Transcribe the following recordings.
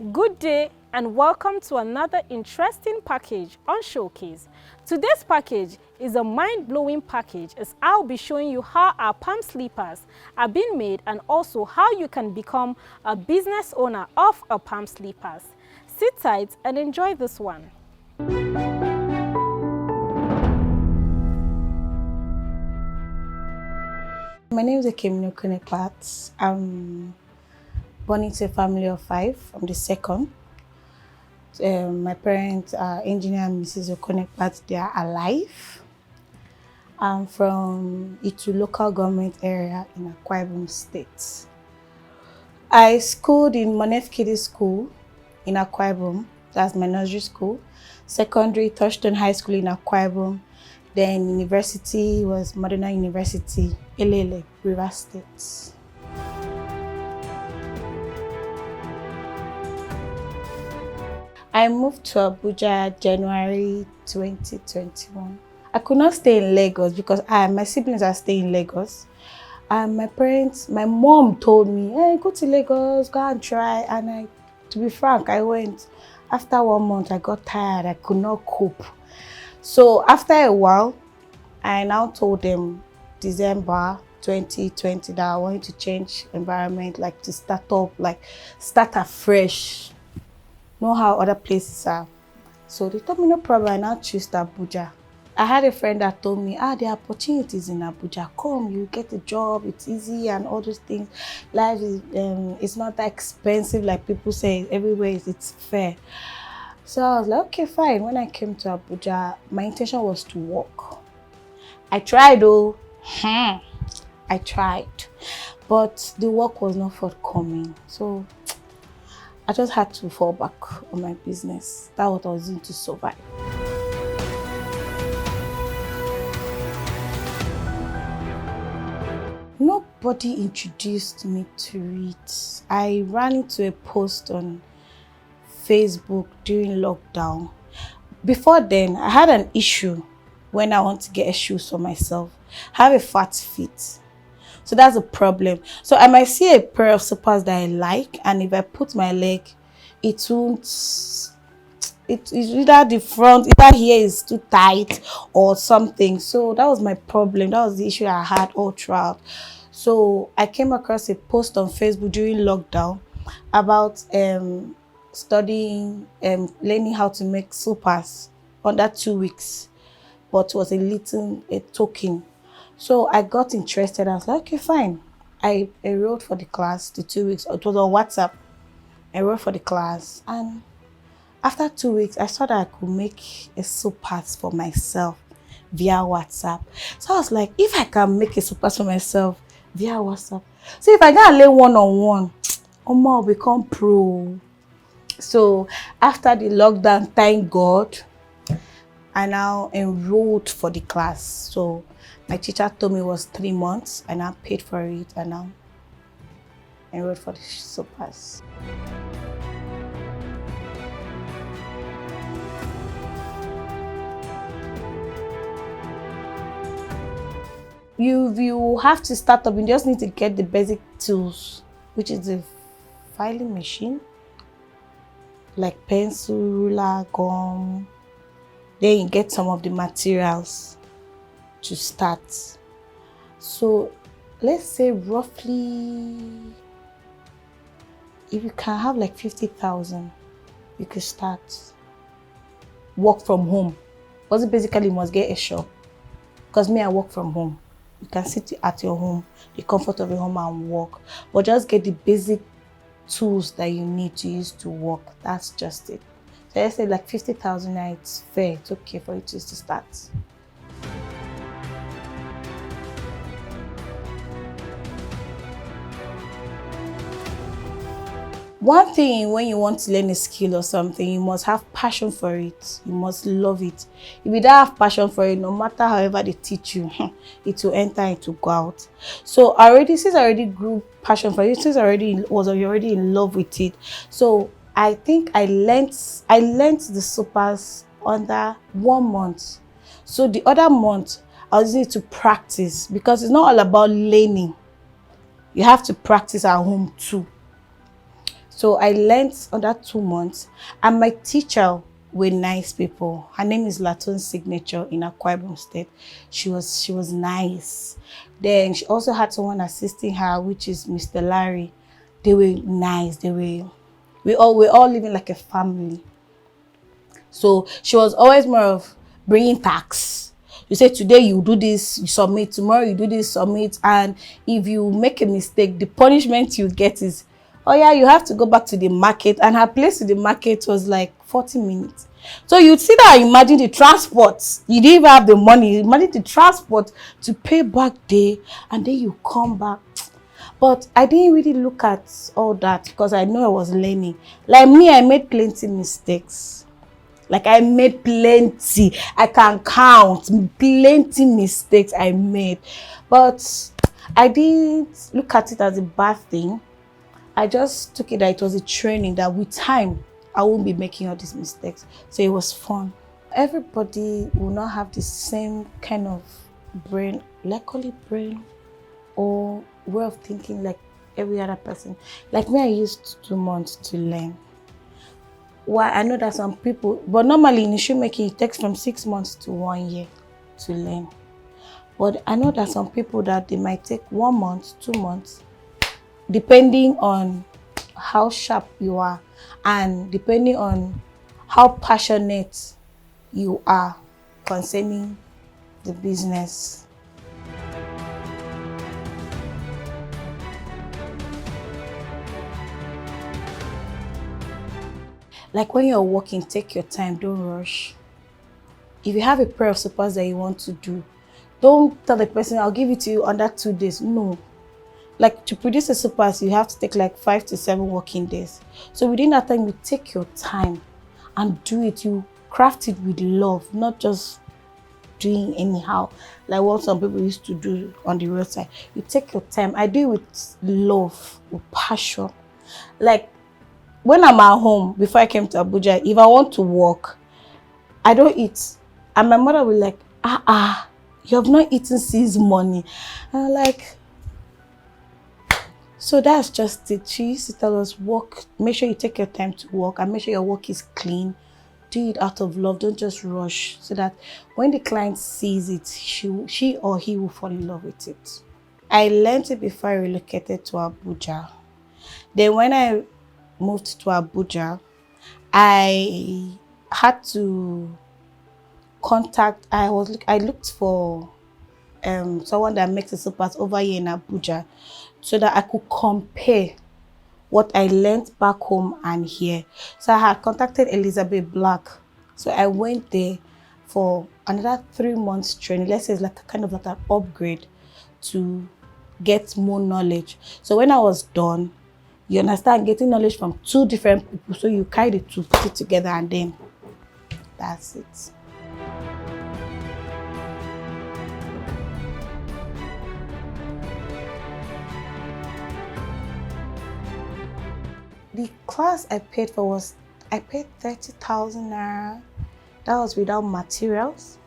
Good day and welcome to another interesting package on Showcase. Today's package is a mind-blowing package as I'll be showing you how our palm slippers are being made and also how you can become a business owner of a palm slippers. Sit tight and enjoy this one. My name is Ekemino Konekpat. I'm born into a family of 5. I'm the second. My parents are Engineer and Mrs. Okonekpat. They are alive. I'm from Itu local government area in Akwa Ibom State. I schooled in Monef Kiddie School in Akwa Ibom. That's my nursery school. Secondary, Touchstone High School in Akwa Ibom. Then university was Modena University, Elele, River State. I moved to Abuja January 2021. I could not stay in Lagos because my siblings are staying in Lagos. My mom told me, hey, go to Lagos, go and try. And to be frank, I went. After 1 month, I got tired. I could not cope. So after a while, I now told them December 2020 that I wanted to change environment, like to start afresh. Know how other places are. So they told me no problem, I now choose Abuja. I had a friend that told me, there are opportunities in Abuja. Come, you get a job, it's easy and all those things. Life is it's not that expensive like people say. Everywhere it's fair. So I was like, okay, fine. When I came to Abuja, my intention was to work. I tried though. I tried. But the work was not forthcoming. So I just had to fall back on my business. That's what I was doing to survive. Nobody introduced me to it. I ran into a post on Facebook during lockdown. Before then, I had an issue when I want to get shoes for myself. I have a fat feet. So that's a problem. So I might see a pair of slippers that I like, and if I put my leg, it won't. It's either the front, either here is too tight or something. So that was my problem. That was the issue I had all throughout. So I came across a post on Facebook during lockdown about studying learning how to make slippers under 2 weeks, but was a token. So I got interested. I was like, okay, fine. I enrolled for the class, the 2 weeks. It was on WhatsApp. I enrolled for the class. And after 2 weeks, I saw that I could make a slippers for myself via WhatsApp. So I was like, if I can make a slippers for myself via WhatsApp, so if I can lay one-on-one, I'll become pro. So after the lockdown, thank God, I now enrolled for the class. So my teacher told me it was 3 months, and I paid for it, and now enrolled for the slippers. You have to start up. You just need to get the basic tools, which is the filing machine, like pencil, ruler, gum. Then you get some of the materials to start. So let's say roughly, if you can have like 50,000, you could start. Work from home. Because basically you must get a shop. Because me, I work from home. You can sit at your home, the comfort of your home, and work. But just get the basic tools that you need to use to work. That's just it. So let's say like 50,000, it's fair. It's okay for you to start. One thing, when you want to learn a skill or something, you must have passion for it. You must love it. If you don't have passion for it, no matter however they teach you, it will enter, it will go out. So since I already grew passion for it, since I was already in love with it. So I think I learned the slippers under 1 month. So the other month, I was using it to practice, because it's not all about learning. You have to practice at home too. So I learned under 2 months, and my teacher were nice people. Her name is Laton Signature in Akwa Ibom State. She was nice. Then she also had someone assisting her, which is Mr. Larry. They were nice. We all living like a family. So she was always more of bringing tax. You say today you do this, you submit. Tomorrow you do this, submit. And if you make a mistake, the punishment you get is, oh yeah, you have to go back to the market. And her place to the market was like 40 minutes. So you'd see that, imagine the transport. You didn't even have the money. Imagine the transport to pay back there, and then you come back. But I didn't really look at all that because I know I was learning. Like me, I made plenty mistakes. Like I made plenty. I can count plenty mistakes I made. But I didn't look at it as a bad thing. I just took it that it was a training, that with time, I won't be making all these mistakes. So it was fun. Everybody will not have the same kind of brain, like call it brain, or way of thinking like every other person. Like me, I used 2 months to learn. Well, I know that some people, but normally in shoemaking, it takes from 6 months to 1 year to learn. But I know that some people that they might take 1 month, 2 months, depending on how sharp you are and depending on how passionate you are concerning the business. Like when you're working, take your time, don't rush. If you have a pair of slippers that you want to do, don't tell the person, I'll give it to you under 2 days. No. Like to produce a slippers, you have to take like 5 to 7 working days. So within that time, you take your time and do it. You craft it with love, not just doing anyhow, like what some people used to do on the roadside. You take your time. I do it with love, with passion. Like when I'm at home, before I came to Abuja, if I want to walk, I don't eat. And my mother will like, you have not eaten since morning. And I'm like, so that's just it. She used to tell us, walk, make sure you take your time to walk and make sure your work is clean. Do it out of love, don't just rush, so that when the client sees it, she or he will fall in love with it. I learned it before I relocated to Abuja. Then when I moved to Abuja, I had to contact, I looked for someone that makes the slippers over here in Abuja, so that I could compare what I learned back home and here. So I had contacted Elizabeth Black. So I went there for another 3 months training. Let's say it's like kind of like an upgrade to get more knowledge. So when I was done, you understand, getting knowledge from 2 different people. So you carry the 2, put it together, and then that's it. The class I paid for was, I paid 30,000 naira. That was without materials.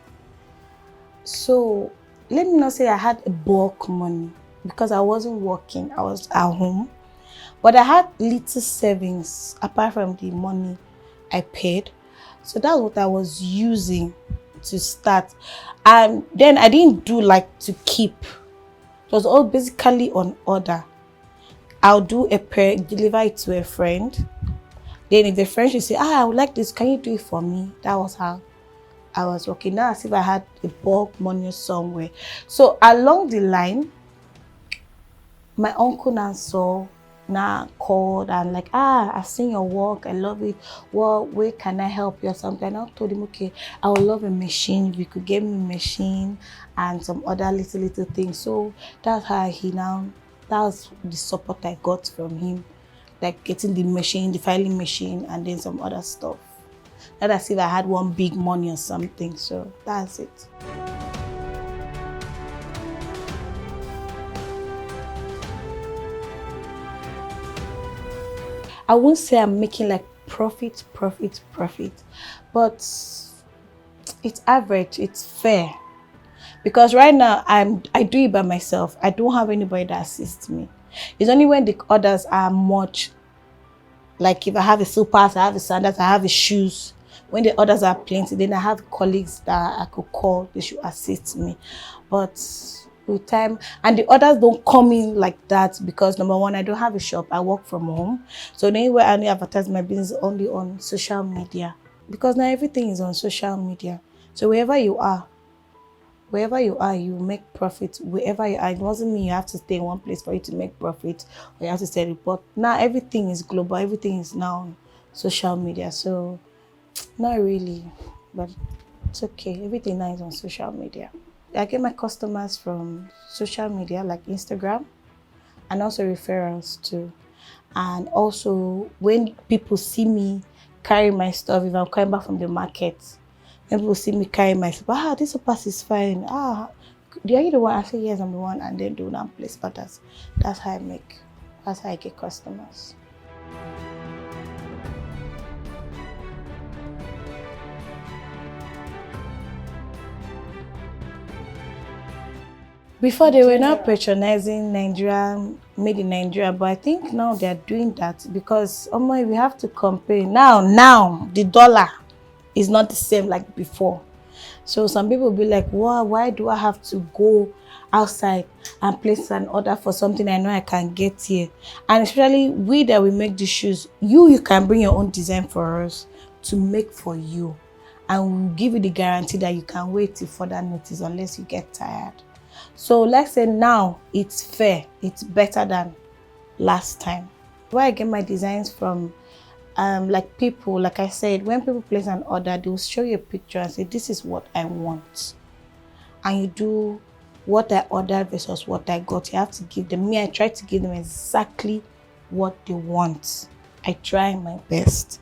So let me not say I had a bulk money because I wasn't working. I was at home. But I had little savings apart from the money I paid. So that's what I was using to start. And then I didn't do like to keep. It was all basically on order. I'll do a pair, deliver it to a friend. Then if the friend should say, I would like this, can you do it for me? That was how I was working. Now as if I had a bulk money somewhere. So along the line, my uncle now called and like, I've seen your work, I love it. Well, where can I help you or something? And I told him, okay, I would love a machine. If you could get me a machine and some other little things. So that's how that was the support I got from him, like getting the machine, the filing machine, and then some other stuff. Not as if I had one big money or something, so that's it. I won't say I'm making like profit, but it's average, it's fair. Because right now I do it by myself. I don't have anybody that assists me. It's only when the others are much Like if I have a slippers, I have a sandals, I have a shoes. When the others are plenty, then I have colleagues that I could call, they should assist me. But with time, and the others don't come in like that because number one, I don't have a shop, I work from home. So the only way I only advertise my business is only on social media. Because now everything is on social media. So wherever you are, you make profit. Wherever you are, it doesn't mean you have to stay in one place for you to make profit or you have to sell it. But now everything is global, everything is now on social media. So not really, but it's okay. Everything now is on social media. I get my customers from social media like Instagram and also referrals too. And also when people see me carry my stuff, if I'm coming back from the market, when people see me carry my stuff, this pass is fine. Are you the one? I say yes, I'm the one, and then do not place orders. That's how I get customers. Before they were not patronizing Nigeria, made in Nigeria, but I think now they are doing that because we have to compare. Now the dollar is not the same like before. So some people will be like, wow, why do I have to go outside and place an order for something I know I can get here? And especially we that we make the shoes, you can bring your own design for us to make for you. And we'll give you the guarantee that you can wait till further notice unless you get tired. So let's say now it's fair, it's better than last time. Where I get my designs from, like people, like I said, when people place an order, they will show you a picture and say, this is what I want. And you do what I ordered versus what I got. You have to give them, I try to give them exactly what they want. I try my best.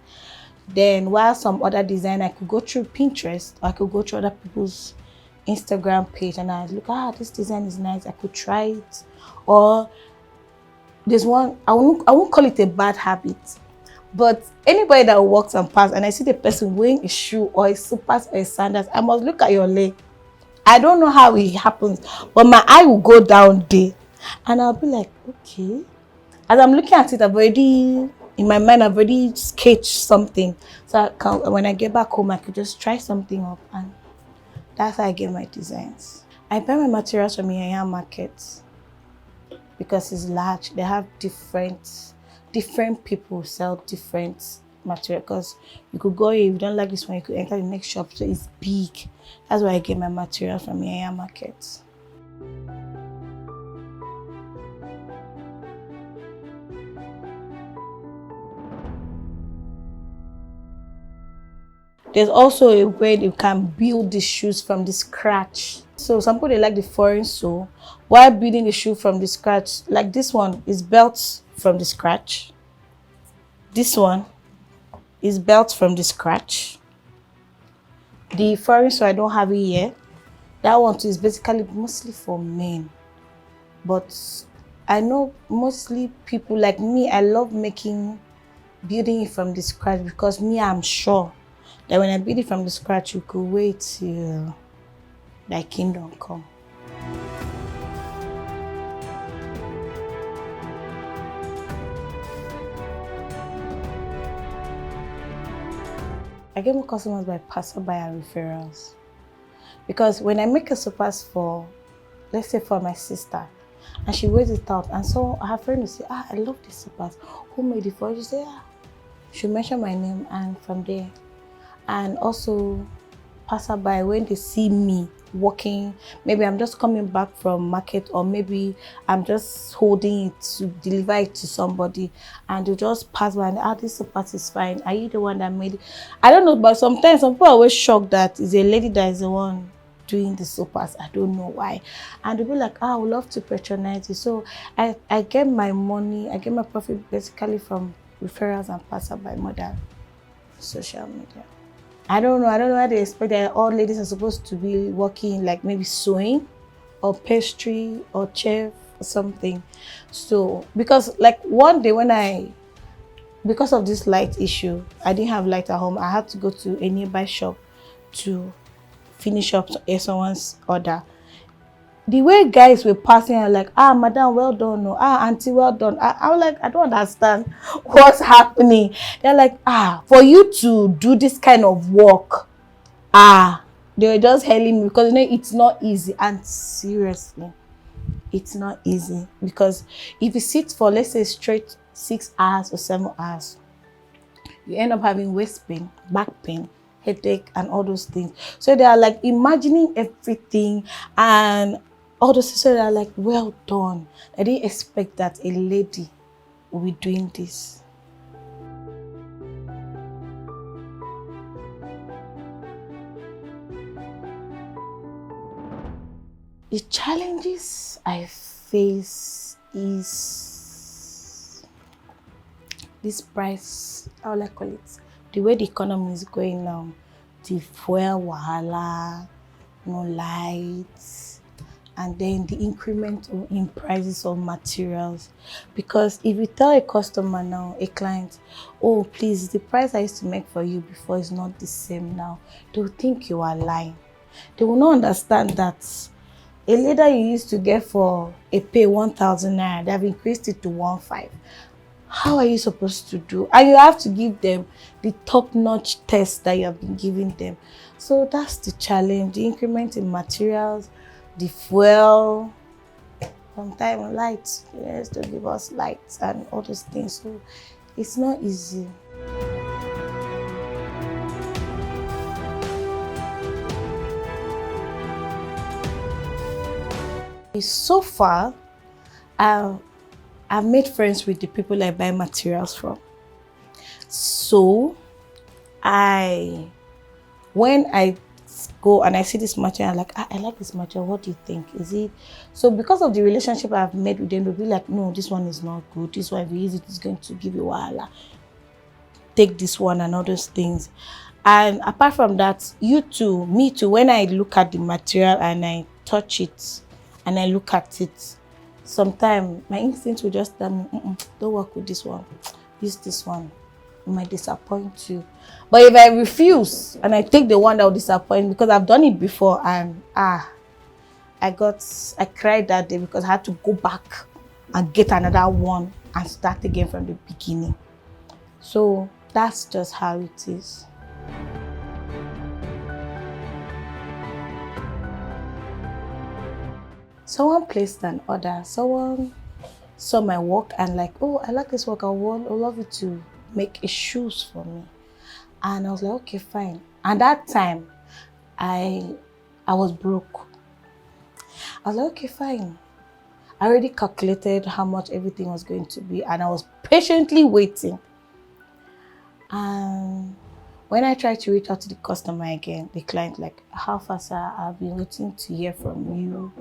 Then while some other design, I could go through Pinterest, or I could go through other people's Instagram page and I look, this design is nice, I could try it. Or there's one, I won't call it a bad habit, but anybody that walks and pass and I see the person wearing a shoe or a slippers or a sandals, I must look at your leg. I don't know how it happens, but my eye will go down there and I'll be like, okay. As I'm looking at it, in my mind, I've already sketched something. So when I get back home, I could just try something up, and that's how I get my designs. I buy my materials from Yanya Market because it's large. They have different people sell different material. Because you could go here, if you don't like this one, you could enter the next shop. So it's big. That's why I get my materials from Yanya Market. There's also a way you can build the shoes from the scratch. So some people, they like the foreign sole. While building the shoe from the scratch, like this one is built from the scratch. This one is built from the scratch. The foreign sole, I don't have it here. That one too is basically mostly for men. But I know mostly people like me, I love building it from the scratch because I'm sure that when I build it from the scratch, you could wait till thy kingdom come. I get more customers by passerby and referrals. Because when I make a slippers for, let's say for my sister, and she wears it out, and so her friend will say, I love this slippers. Who made it for you? She say, she'll mention my name, and from there. And also passerby, when they see me walking, maybe I'm just coming back from market, or maybe I'm just holding it to deliver it to somebody, and they just pass by and this slippers is fine. Are you the one that made it? I don't know, but sometimes some people are always shocked that it's a lady that is the one doing the slippers. I don't know why. And they'll be like, I would love to patronize you. So I get my money, I get my profit basically from referrals and passerby more than social media. I don't know why they expect that all ladies are supposed to be working like maybe sewing or pastry or chef or something. So because like one day because of this light issue, I didn't have light at home. I had to go to a nearby shop to finish up someone's order. the way guys were passing, I'm like, ah, madam, well done, no, ah, auntie, well done. I was like, I don't understand what's happening. They're like, ah, for you to do this kind of work, they were just hailing me because it's not easy. And seriously, it's not easy, because if you sit for, let's say, straight 6 hours or 7 hours, you end up having waist pain, back pain, headache, and all those things. So they are like imagining everything and all those things. So they are like, well done. I didn't expect that a lady will be doing this. The challenges I face is this price, how will I call it? The way the economy is going now, the fuel wahala, no lights, and then the increment in prices of materials. Because if you tell a customer now, a client, oh, please, the price I used to make for you before is not the same now, they'll think you are lying. They will not understand that a leather you used to get for a pay 1,000 naira, they have increased it to 1,500. How are you supposed to do? And you have to give them the top-notch test that you have been giving them. So that's the challenge, the increment in materials, the fuel, sometimes lights. Yes, to give us lights and all those things. So it's not easy. So far, I've made friends with the people I buy materials from. So when I go and I see this material, I'm like, I like this material, what do you think? Is it? So because of the relationship I've made with them, they'll be like, no, this one is not good. This one, if you use it, it's going to give you wahala. Take this one and all those things. And apart from that, me too, when I look at the material and I touch it and I look at it, sometimes my instinct will just tell me, don't work with this one, use this one. It might disappoint you. But if I refuse and I take the one that will disappoint, because I've done it before, and I cried that day because I had to go back and get another one and start again from the beginning. So that's just how it is. Someone placed an order. Someone saw my work and like, oh, I like this work. I would love you to make a shoes for me. And I was like, okay, fine. And that time, I was broke. I was like, okay, fine. I already calculated how much everything was going to be, and I was patiently waiting. And when I tried to reach out to the customer again, the client like, how far, sir? I've been waiting to hear from you.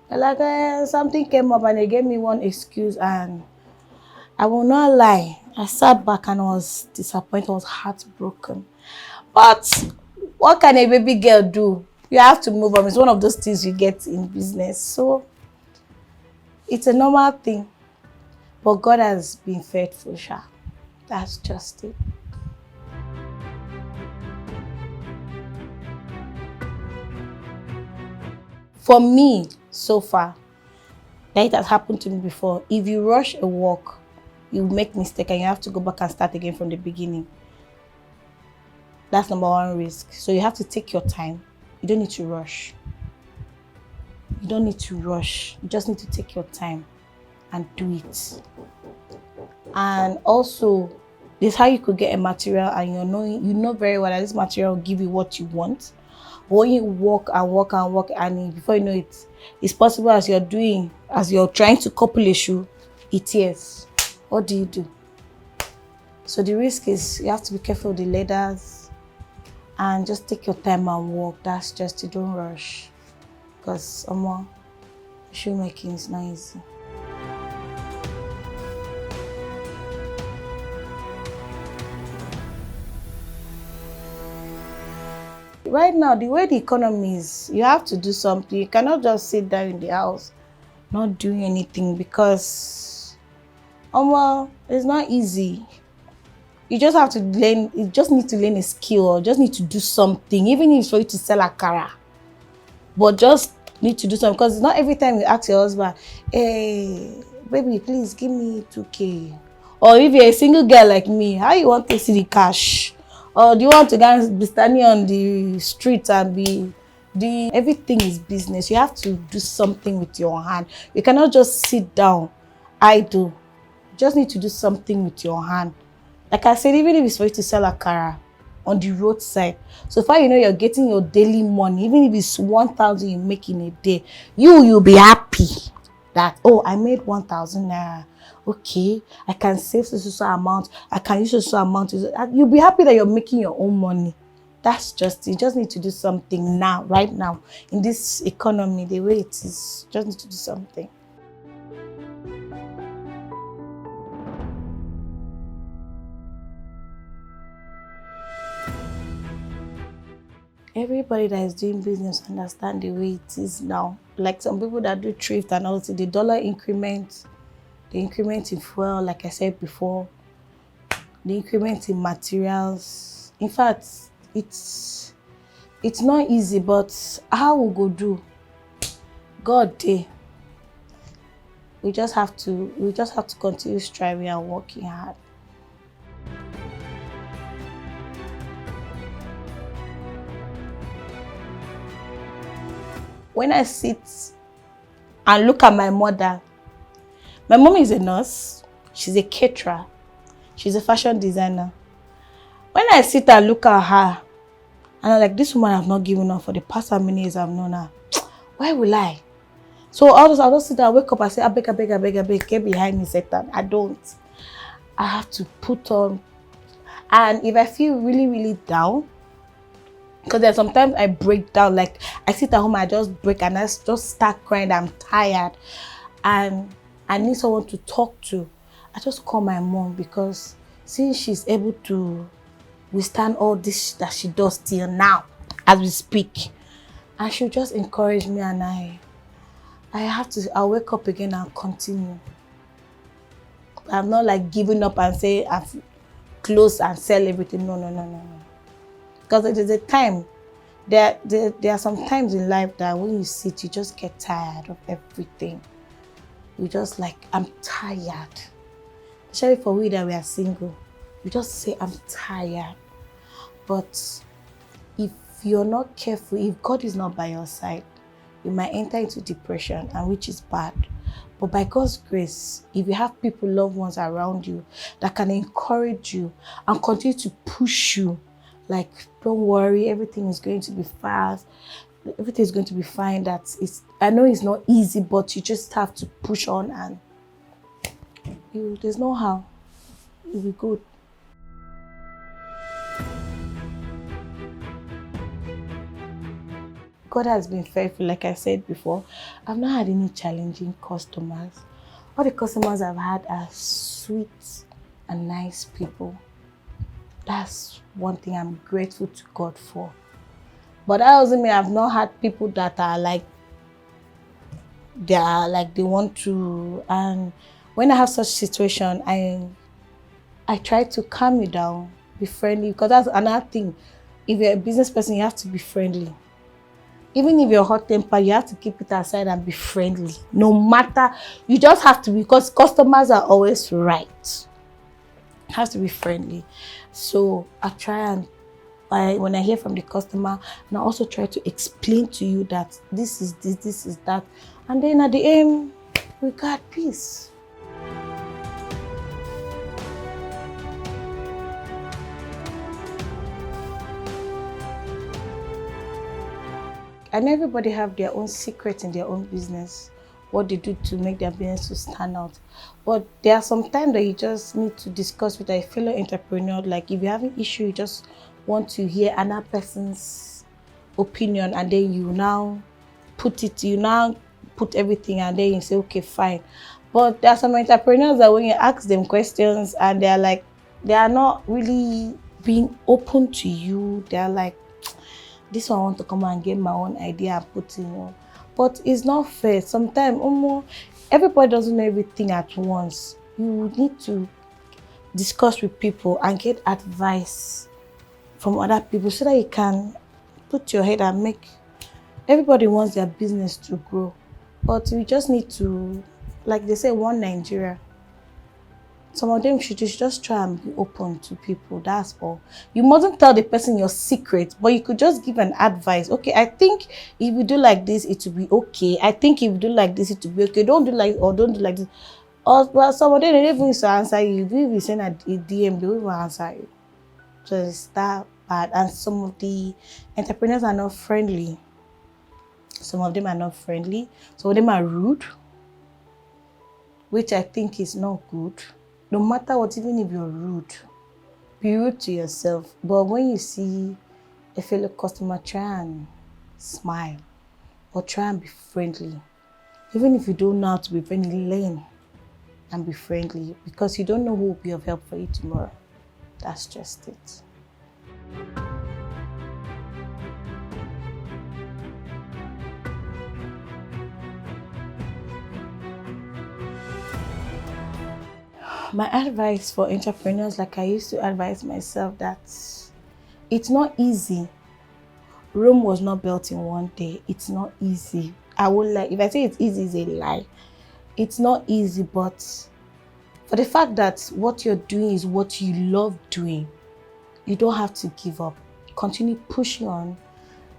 They're like, something came up and they gave me one excuse, and I will not lie, I sat back and I was disappointed, I was heartbroken. But what can a baby girl do? You have to move on. It's one of those things you get in business. So it's a normal thing. But God has been faithful, Sha. That's just it. For me, so far, that has happened to me before. If you rush a work, you make mistake and you have to go back and start again from the beginning. That's number one risk. So you have to take your time. You don't need to rush. You don't need to rush. You just need to take your time and do it. And also, this is how you could get a material and you know very well that this material will give you what you want. But when you work and work and work, and before you know it, it's possible as you're trying to couple a shoe, it tears. What do you do? So the risk is you have to be careful with the leathers and just take your time and work. That's just it, don't rush. Because shoemaking is not easy. Right now, the way the economy is, you have to do something. You cannot just sit down in the house not doing anything, because it's not easy. You just have to learn, you just need to learn a skill, or just need to do something, even if it's for you to sell akara. But just need to do something, because not every time you ask your husband, hey baby, please give me 2K. Or if you're a single girl like me, how you want to see the cash? Or do you want to guys be standing on the street and be doing everything is business? You have to do something with your hand. You cannot just sit down idle. You just need to do something with your hand. Like I said, even if it's for you to sell akara on the roadside, so far you know you're getting your daily money, even if it's 1,000 you make in a day, you'll be happy that, oh, I made 1,000 naira. Okay, I can save so amount, I can use so amount. You'll be happy that you're making your own money. That's just it. You just need to do something now, right now, in this economy, the way it is. Just need to do something. Everybody that is doing business understand the way it is now. Like some people that do thrift and also the dollar increment, the increment in fuel, like I said before, the increment in materials. In fact, it's not easy, but how we go do? God day. We just have to continue striving and working hard. When I sit and look at my mother, my mom is a nurse, she's a caterer, she's a fashion designer. When I sit and look at her, and I'm like, this woman I've not given up for the past how many years I've known her. Why will I? So I'll just sit there, wake up and say, I beg, get behind me, Satan. I don't. I have to put on. And if I feel really, really down, because there's sometimes I break down, like I sit at home, I just break and I just start crying, I'm tired. And I need someone to talk to. I just call my mom, because since she's able to withstand all this that she does till now, as we speak, and she'll just encourage me, and I'll wake up again and continue. I'm not like giving up and say I've closed and sell everything. No. Because it is a time, there are some times in life that when you sit, you just get tired of everything. You just like, I'm tired. Especially for we that we are single. You just say, I'm tired. But if you're not careful, if God is not by your side, you might enter into depression, and which is bad. But by God's grace, if you have people, loved ones around you that can encourage you and continue to push you, like, don't worry, everything is going to be fast, everything is going to be fine. I know it's not easy, but you just have to push on, and there's no how. You'll be good. God has been faithful, like I said before. I've not had any challenging customers. All the customers I've had are sweet and nice people. That's one thing I'm grateful to God for. But that doesn't mean I've not had people that are like, they want to. And when I have such situation, I try to calm you down, be friendly, because that's another thing. If you're a business person, you have to be friendly. Even if you're hot-tempered, you have to keep it aside and be friendly. No matter, you just have to, because customers are always right. You have to be friendly. So I try and, when I hear from the customer, and I also try to explain to you that this is this, this is that. And then at the end, we got peace. And everybody have their own secret in their own business, what they do to make their business to stand out. But there are some times that you just need to discuss with a fellow entrepreneur. Like if you have an issue, you just want to hear another person's opinion, and then you now put everything, and then you say, okay, fine. But there are some entrepreneurs that when you ask them questions and they are not really being open to you. They are like, this one I want to come and get my own idea and put in. But it's not fair. Sometimes everybody doesn't know everything at once. You need to discuss with people and get advice from other people so that you can put your head and make Everybody wants their business to grow, but we just need to, like they say, one Nigeria. Some of them should just try and be open to people. That's all. You mustn't tell the person your secret, but you could just give an advice. Okay, I think if you do like this, it will be okay. I think if you do like this, it will be okay. Don't do like, or don't do like this. Or well, some of them they don't even used to answer you. If you send a DM, they will even answer you. So it's that bad. And some of the entrepreneurs are not friendly. Some of them are not friendly. Some of them are rude, which I think is not good. No matter what, even if you're rude, be rude to yourself. But when you see a fellow customer, try and smile or try and be friendly. Even if you don't know how to be friendly, learn and be friendly, because you don't know who will be of help for you tomorrow. That's just it. My advice for entrepreneurs, like I used to advise myself, that it's not easy. Rome was not built in one day. It's not easy. I won't lie. If I say it's easy, it's a lie. It's not easy, but for the fact that what you're doing is what you love doing, you don't have to give up. Continue pushing on.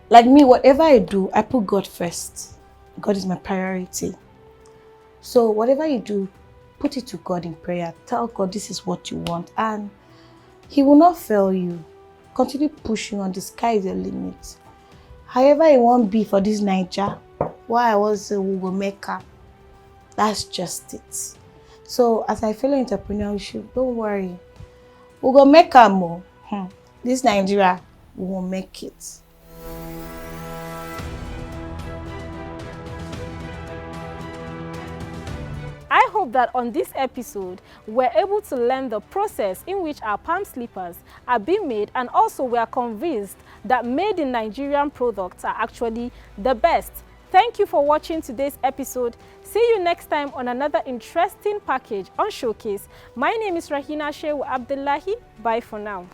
Like me, whatever I do, I put God first. God is my priority. So whatever you do, put it to God in prayer. Tell God this is what you want, and He will not fail you. Continue pushing on. The sky is the limit. However you want be for this Niger, why I was we will make up. That's just it. So as I fellow entrepreneur, you should don't worry. We will make up more. This Nigeria, we will make it. I hope that on this episode, we're able to learn the process in which our palm slippers are being made, and also we are convinced that made in Nigerian products are actually the best. Thank you for watching today's episode. See you next time on another interesting package on Showcase. My name is Rahina Shehu Abdullahi. Bye for now.